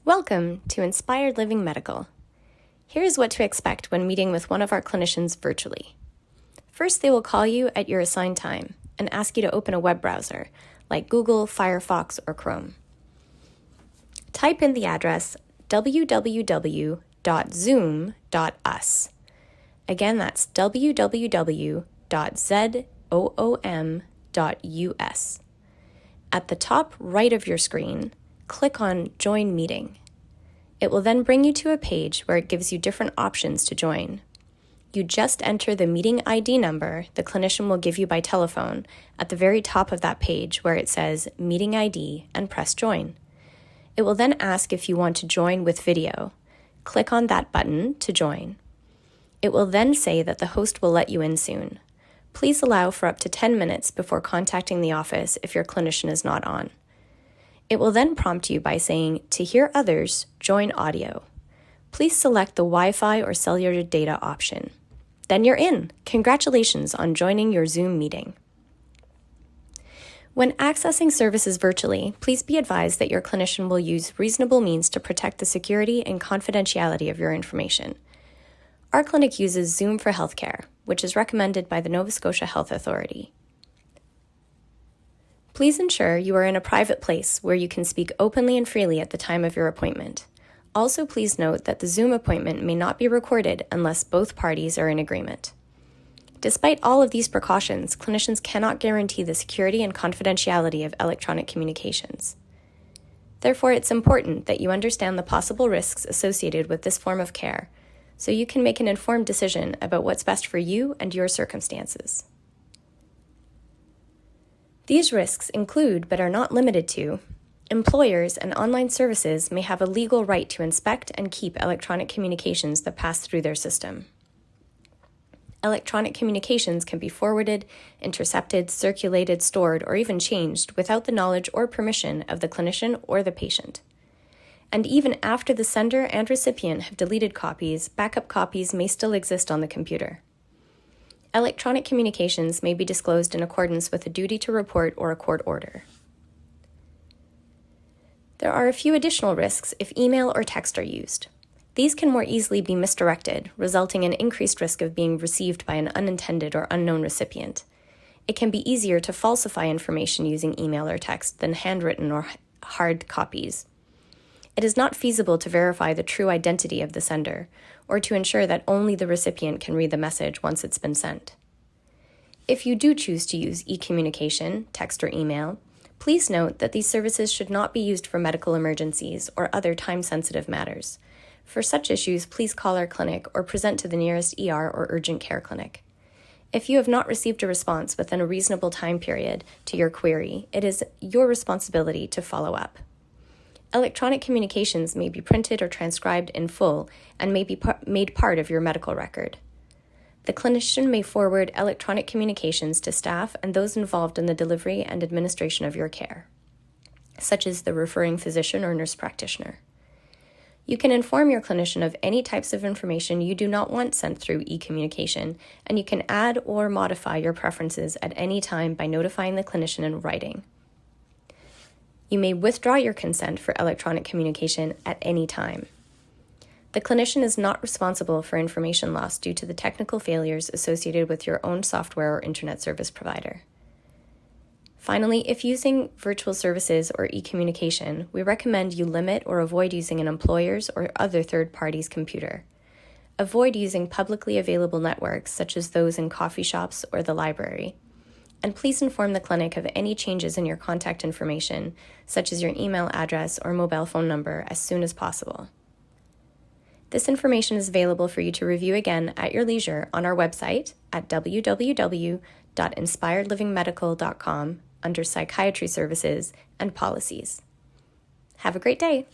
Welcome to Inspired Living Medical. Here is what to expect when meeting with one of our clinicians virtually. First, they will call you at your assigned time and ask you to open a web browser like Google, Firefox, or Chrome. Type in the address www.zoom.us. Again, that's www.zoom.us. At the top right of your screen, click on Join Meeting. It will then bring you to a page where it gives you different options to join. You just enter the meeting ID number the clinician will give you by telephone at the very top of that page where it says Meeting ID and press Join. It will then ask if you want to join with video. Click on that button to join. It will then say that the host will let you in soon. Please allow for up to 10 minutes before contacting the office if your clinician is not on. It will then prompt you by saying, to hear others, join audio. Please select the Wi-Fi or cellular data option. Then you're in. Congratulations on joining your Zoom meeting. When accessing services virtually, please be advised that your clinician will use reasonable means to protect the security and confidentiality of your information. Our clinic uses Zoom for Healthcare, which is recommended by the Nova Scotia Health Authority. Please ensure you are in a private place where you can speak openly and freely at the time of your appointment. Also, please note that the Zoom appointment may not be recorded unless both parties are in agreement. Despite all of these precautions, clinicians cannot guarantee the security and confidentiality of electronic communications. Therefore, it's important that you understand the possible risks associated with this form of care, so you can make an informed decision about what's best for you and your circumstances. These risks include, but are not limited to, employers and online services may have a legal right to inspect and keep electronic communications that pass through their system. Electronic communications can be forwarded, intercepted, circulated, stored, or even changed without the knowledge or permission of the clinician or the patient. And even after the sender and recipient have deleted copies, backup copies may still exist on the computer. Electronic communications may be disclosed in accordance with a duty to report or a court order. There are a few additional risks if email or text are used. These can more easily be misdirected, resulting in increased risk of being received by an unintended or unknown recipient. It can be easier to falsify information using email or text than handwritten or hard copies. It is not feasible to verify the true identity of the sender, or to ensure that only the recipient can read the message once it's been sent. If you do choose to use e-communication, text or email, please note that these services should not be used for medical emergencies or other time-sensitive matters. For such issues, please call our clinic or present to the nearest ER or urgent care clinic. If you have not received a response within a reasonable time period to your query, it is your responsibility to follow up. Electronic communications may be printed or transcribed in full and may be made part of your medical record. The clinician may forward electronic communications to staff and those involved in the delivery and administration of your care, such as the referring physician or nurse practitioner. You can inform your clinician of any types of information you do not want sent through e-communication, and you can add or modify your preferences at any time by notifying the clinician in writing. You may withdraw your consent for electronic communication at any time. The clinician is not responsible for information loss due to the technical failures associated with your own software or internet service provider. Finally, if using virtual services or e-communication, we recommend you limit or avoid using an employer's or other third party's computer. Avoid using publicly available networks such as those in coffee shops or the library. And please inform the clinic of any changes in your contact information, such as your email address or mobile phone number, as soon as possible. This information is available for you to review again at your leisure on our website at www.inspiredlivingmedical.com under Psychiatry Services and Policies. Have a great day!